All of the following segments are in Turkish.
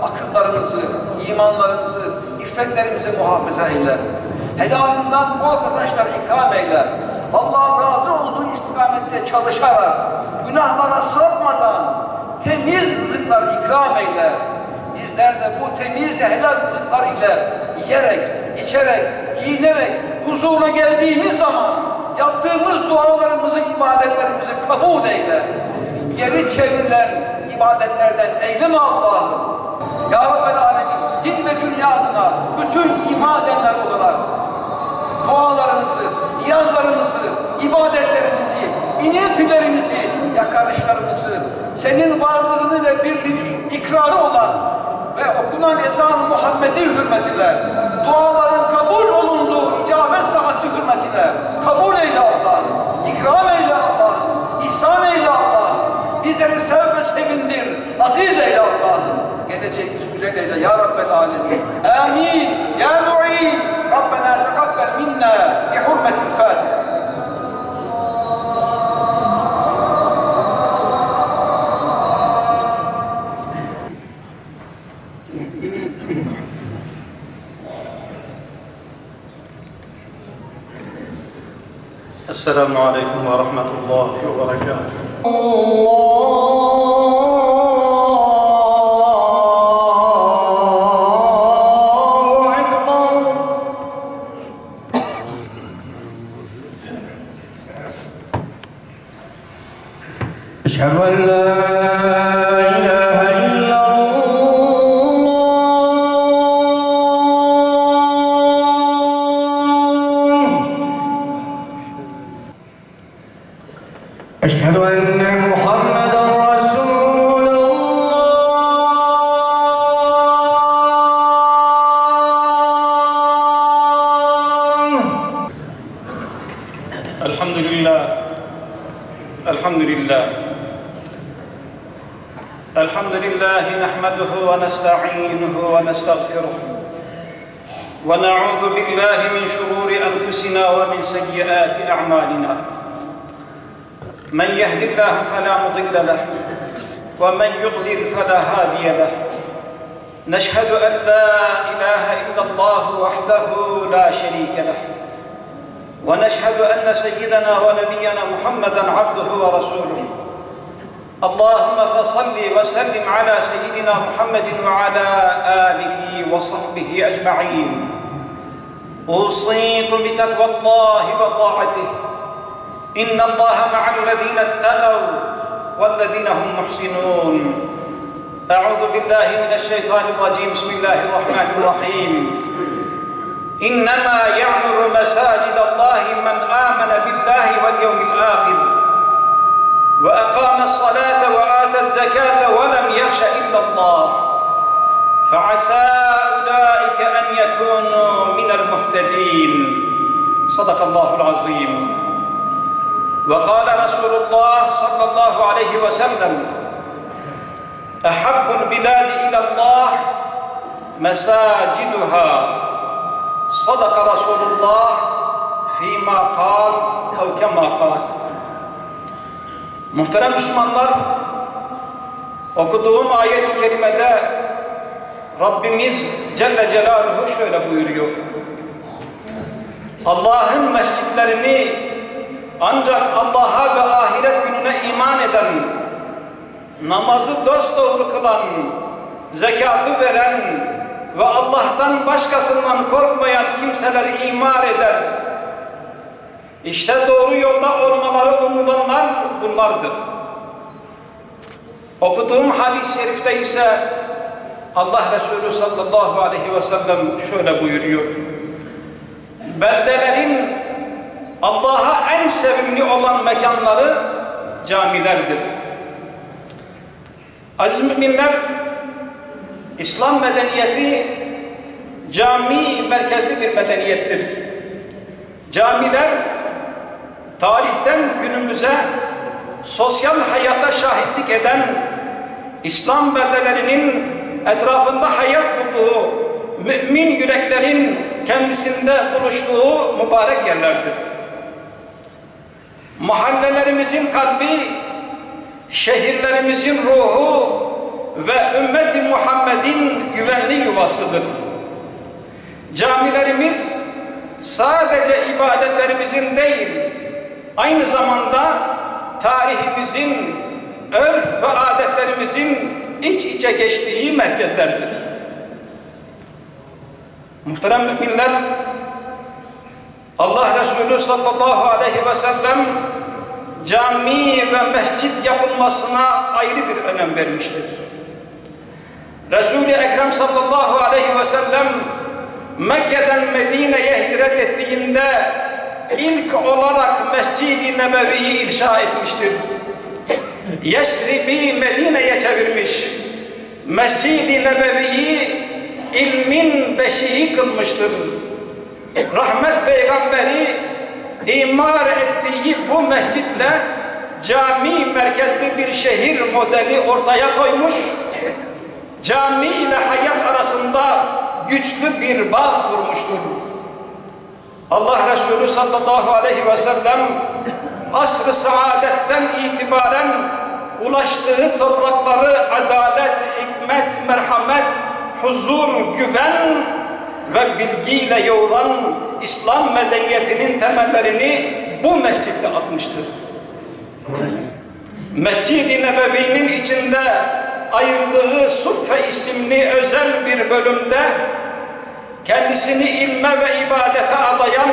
akıllarımızı, imanlarımızı, iffetlerimizi muhafaza eyle. Helalinden bol kazançlar ikram eyle. Allah'ın razı olduğu istikamette çalışarak, günahlara sapmadan temiz rızıklar ikram eyle. Bizler de bu temiz helal rızıklar ile yiyerek, içerek, giyinerek huzuruna geldiğimiz zaman yaptığımız dualarımızı, ibadetlerimizi kabul eyle. Geri çevrilen ibadetlerden eyleme Allah'ım. Ya Rabbel Alemin, din ve dünya adına bütün iman edenler olarak dualarımızı, niyazlarımızı, ibadetlerimizi, iniltilerimizi, yakarışlarımızı, senin varlığını ve birliğini ikrarı olan ve okunan ezan-ı Muhammedi hürmetine, duaların kabul olunduğu icabet saati hürmetine kabul eyle Allah'ım, ikram eyle Allah'ım, ihsan eyle Allah'ım, bizleri sev ve sevindir, aziz eyle Allah'ım, geleceğimizi güzel eyle ya Rabbel Alemin. Amin. Ya Mu'in. Rabbena tekabbel minna bi hurmetil Fatiha. Esselamu Aleyküm ve Rahmetullahi ve Berekatuhu. أشهد أن لا إله إلا الله أشهد أن محمدا رسول الله الحمد لله الحمد لله الحمد لله نحمده ونستعينه ونستغفره ونعوذ بالله من شرور أنفسنا ومن سيئات أعمالنا من يهد الله فلا مضل له ومن يضلل فلا هادي له نشهد أن لا إله إلا الله وحده لا شريك له ونشهد أن سيدنا ونبينا محمدا عبده ورسوله اللهم فصل وسلم على سيدنا محمد وعلى آله وصحبه أجمعين أوصيكم بتقوى الله وطاعته إن الله مع الذين اتقوا والذين هم محسنون أعوذ بالله من الشيطان الرجيم بسم الله الرحمن الرحيم إنما يعمر مساجد الله من آمن بالله واليوم الآخر وأقام الصلاة وآتى الزكاة ولم يخش إلا الله فعسى أولئك أن يكونوا من المهتدين صدق الله العظيم وقال رسول الله صلى الله عليه وسلم أحب البلاد إلى الله مساجدها صدق رسول الله فيما قال أو كما قال. Muhterem Müslümanlar, okuduğum ayet-i kerimede Rabbimiz Celle Celaluhu şöyle buyuruyor: Allah'ın mescitlerini ancak Allah'a ve ahiret gününe iman eden, namazı dosdoğru kılan, zekatı veren ve Allah'tan başkasından korkmayan kimseler imar eder. İşte doğru yolda olmaları umulanlar bunlardır. Okuduğum hadis-i şerifte ise Allah Resulü sallallahu aleyhi ve sellem şöyle buyuruyor: beldelerin Allah'a en sevimli olan mekanları camilerdir. Aziz müminler, İslam medeniyeti cami merkezli bir medeniyettir. Camiler tarihten günümüze sosyal hayata şahitlik eden, İslam beldelerinin etrafında hayat bulduğu, mümin yüreklerin kendisinde buluştuğu mübarek yerlerdir. Mahallelerimizin kalbi, şehirlerimizin ruhu ve ümmeti Muhammed'in güvenli yuvasıdır. Camilerimiz sadece ibadetlerimizin değil, aynı zamanda tarihimizin, örf ve adetlerimizin iç içe geçtiği merkezlerdir. Muhterem müminler, Allah Resulü sallallahu aleyhi ve sellem cami ve mescit yapılmasına ayrı bir önem vermiştir. Resul-i Ekrem sallallahu aleyhi ve sellem Mekke'den Medine'ye hicret ettiğinde ilk olarak Mescid-i Nebevi'yi inşa etmiştir. Yesrib'i Medine'ye çevirmiş. Mescid-i Nebevi'yi ilmin beşiği kılmıştır. Rahmet Peygamberi imar ettiği bu mescitle cami merkezli bir şehir modeli ortaya koymuş, cami ile hayat arasında güçlü bir bağ kurmuştur. Allah Resulü sallallahu aleyhi ve sellem asr-ı saadetten itibaren ulaştığı toprakları adalet, hikmet, merhamet, huzur, güven ve bilgiyle yoğuran İslam medeniyetinin temellerini bu mescitte atmıştır. Mescid-i Nebevi'nin içinde ayırdığı Suffe isimli özel bir bölümde kendisini ilme ve ibadete adayan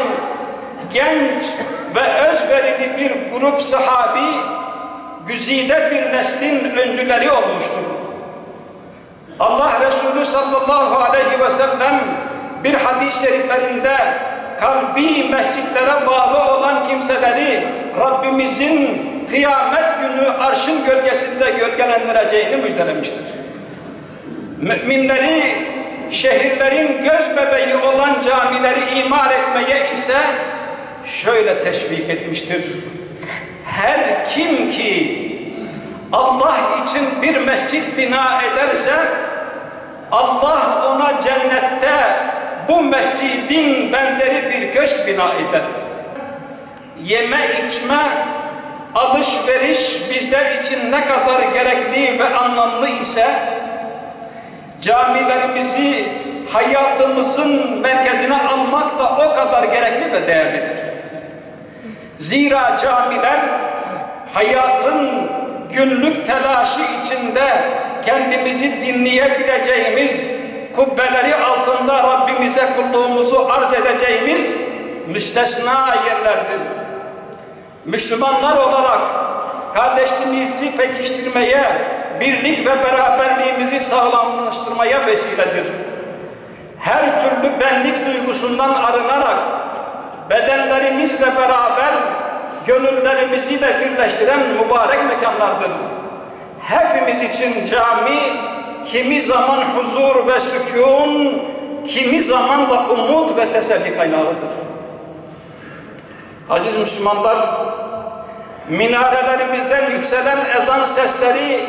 genç ve özverili bir grup sahabi güzide bir neslin öncüleri olmuştur. Allah Resulü sallallahu aleyhi ve sellem bir hadis-i şeriflerinde kalbi mescitlere bağlı olan kimseleri Rabbimizin kıyamet günü arşın gölgesinde gölgelendireceğini müjdelemiştir. Müminleri şehirlerin göz bebeği olan camileri imar etmeye ise şöyle teşvik etmiştir. Her kim ki Allah için bir mescit bina ederse Allah ona cennette bu mescidin benzeri bir köşk bina eder. Yeme içme, alışveriş bizler için ne kadar gerekli ve anlamlı ise camilerimizi hayatımızın merkezine almak da o kadar gerekli ve değerlidir. Zira camiler hayatın günlük telaşı içinde kendimizi dinleyebileceğimiz, kubbeleri altında Rabbimize kulluğumuzu arz edeceğimiz müstesna yerlerdir. Müslümanlar olarak kardeşliğimizi pekiştirmeye, birlik ve beraberliğimizi sağlamlaştırmaya vesiledir. Her türlü benlik duygusundan arınarak bedenlerimizle beraber gönüllerimizi de birleştiren mübarek mekanlardır. Hepimiz için cami kimi zaman huzur ve sükûn, kimi zaman da umut ve teselli kaynağıdır. Aziz Müslümanlar, minarelerimizden yükselen ezan sesleri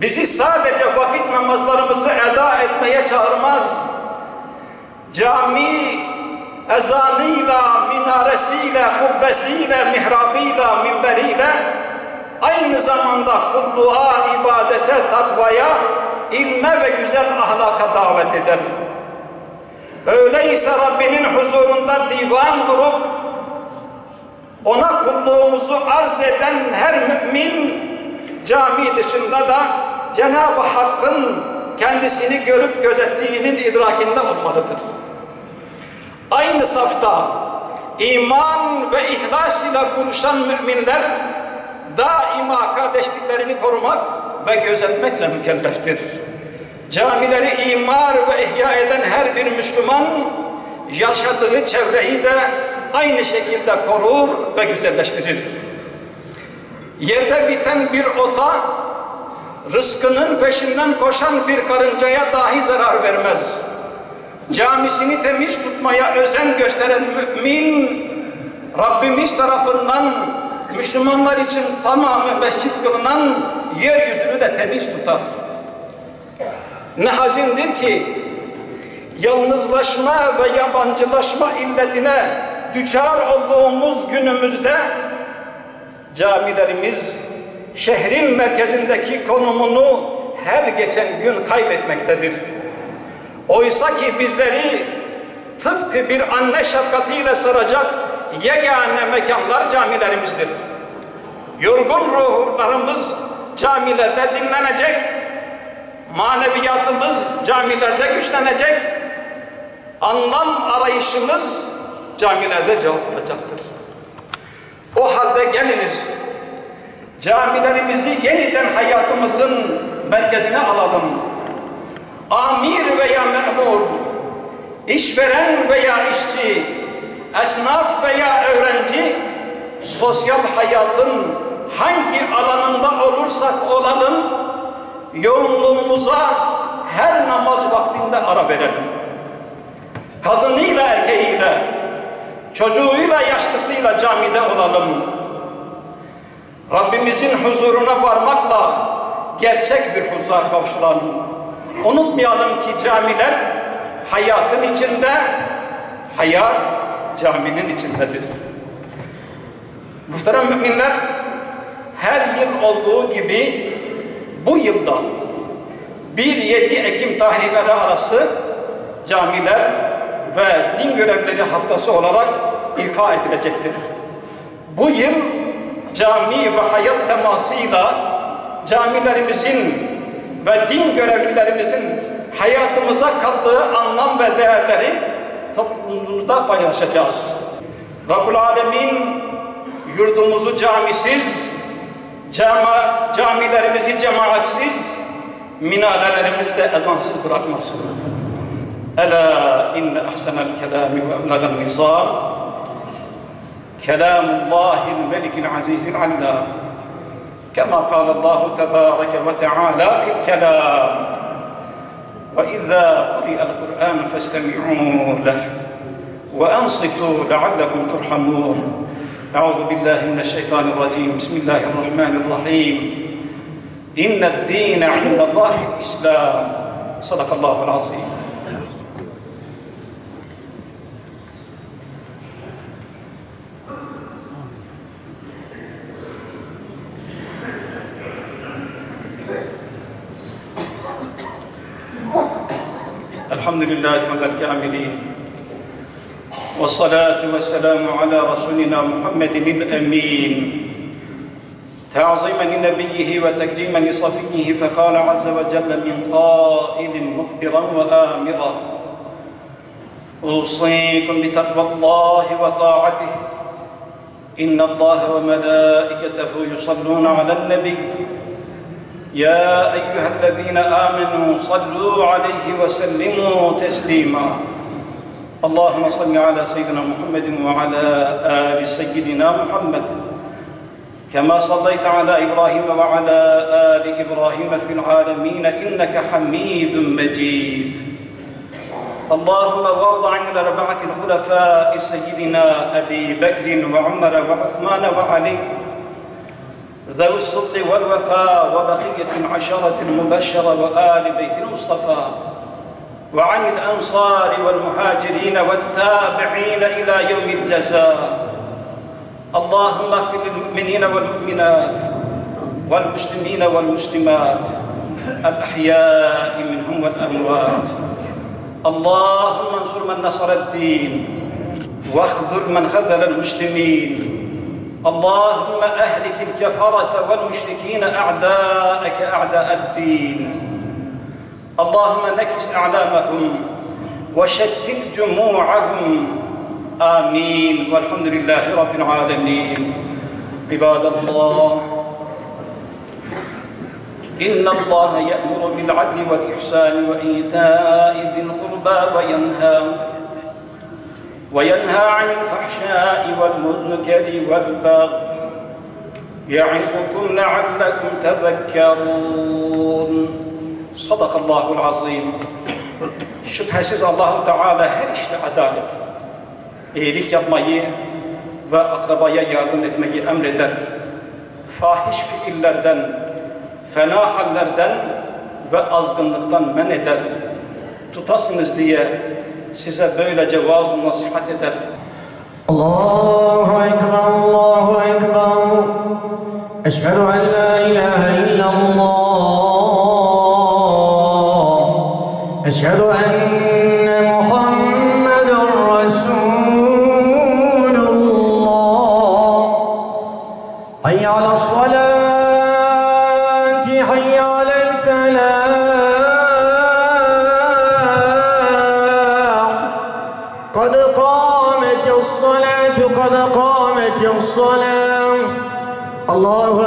bizi sadece vakit namazlarımızı eda etmeye çağırmaz. Cami ezanıyla, minaresiyle, kubbesiyle, mihrabıyla, minberiyle aynı zamanda kulluğa, ibadete, takvaya, ilme ve güzel ahlaka davet eder. Öyleyse Rabbinin huzurunda divan durup ona kulluğumuzu arz eden her mümin cami dışında da Cenab-ı Hakk'ın kendisini görüp gözettiğinin idrakinde olmalıdır. Aynı safta iman ve ihlas ile buluşan müminler daima kardeşliklerini korumak ve gözetmekle mükelleftir. Camileri imar ve ihya eden her bir Müslüman yaşadığı çevreyi de aynı şekilde korur ve güzelleştirir. Yerde biten bir ota, rızkının peşinden koşan bir karıncaya dahi zarar vermez. Camisini temiz tutmaya özen gösteren mümin, Rabbimiz tarafından Müslümanlar için tamamı mescit kılınan yeryüzünü de temiz tutar. Ne hazindir ki yalnızlaşma ve yabancılaşma illetine düçar olduğumuz günümüzde camilerimiz şehrin merkezindeki konumunu her geçen gün kaybetmektedir. Oysa ki bizleri tıpkı bir anne şefkatiyle saracak yegane mekanlar camilerimizdir. Yorgun ruhlarımız camilerde dinlenecek, maneviyatımız camilerde güçlenecek, anlam arayışımız camilerde cevap bulacaktır. O halde geliniz, camilerimizi yeniden hayatımızın merkezine alalım. Amir veya memur, işveren veya işçi, esnaf veya öğrenci, sosyal hayatın hangi alanında olursak olalım, yoğunluğumuza her namaz vaktinde ara verelim. Kadınıyla erkeğiyle, çocuğuyla yaşlısıyla camide olalım. Rabbimizin huzuruna varmakla gerçek bir huzura kavuşalım. Unutmayalım ki camiler hayatın içinde, hayat caminin içindedir. Muhterem müminler, her yıl olduğu gibi bu yılda 1-7 Ekim tarihleri arası camiler ve din görevlileri haftası olarak ifa edilecektir. Bu yıl cami ve hayat temasıyla camilerimizin ve din görevlilerimizin hayatımıza kattığı anlam ve değerleri toplumumuzda paylaşacağız. Rabbul Alemin yurdumuzu camisiz, camilerimizi cemaatsiz, minarelerimizi ezansız bırakmasın. Ela inne ahsenel kelami ve eblegan nizam kelamullahil melikil azizil allam kema kâlallahu tebâreke ve teâlâ fil kelam ve izâ kuri'el Kur'an festemi'û leh ve ensitu leallekum turhamûn. Euzu billahi mineşşeytanirracim. Bismillahirrahmanirrahim. İnned-dîne indellâhil İslam. Sadakallâhu'l azîm. Elhamdülillahi hamdel kâmilîn. والصلاة والسلام على رسولنا محمد الأمين تعظيما لنبيه وتكريما لصفيه فقال عز وجل من قائل مخبرا وآمرا أوصيكم بتقوى الله وطاعته إن الله وملائكته يصلون على النبي يا أيها الذين آمنوا صلوا عليه وسلموا تسليما اللهم صل على سيدنا محمد وعلى آل سيدنا محمد كما صليت على إبراهيم وعلى آل إبراهيم في العالمين إنك حميد مجيد اللهم وارض عن الأربعة الخلفاء سيدنا أبي بكر وعمر وعثمان وعلي ذوي الصدق والوفاء وبقية العشرة المبشرة وآل بيت المصطفى وعن الأنصار والمهاجرين والتابعين إلى يوم الجزاء اللهم اغفر للمؤمنين والمؤمنات والمسلمين والمسلمات الأحياء منهم والأموات اللهم انصر من نصر الدين واخذل من خذل المسلمين اللهم أهلك الكفرة والمشركين أعداءك أعداء الدين اللهم نكس أعلامهم وشتت جموعهم آمين والحمد لله رب العالمين عباد الله إن الله يأمر بالعدل والإحسان وإيتاء ذي القربى وينهى عن الفحشاء والمنكر والبغي يعظكم لعلكم تذكرون Sadakallahul azim. Şüphesiz Allah-u Teala her işte adalet, iyilik yapmayı ve akrabaya yardım etmeyi emreder. Fahiş fiillerden, fena hallerden ve azgınlıktan men eder. Tutasınız diye size böylece vaaz-ı nasihat eder. Allahu Ekber, Allahu Ekber. Eşhedü en la ilahe illallah. أشهد أن محمدا رسول الله. حي على الصلاة حي على الفلاح. قد قامت الصلاة قد قامت الصلاة. الله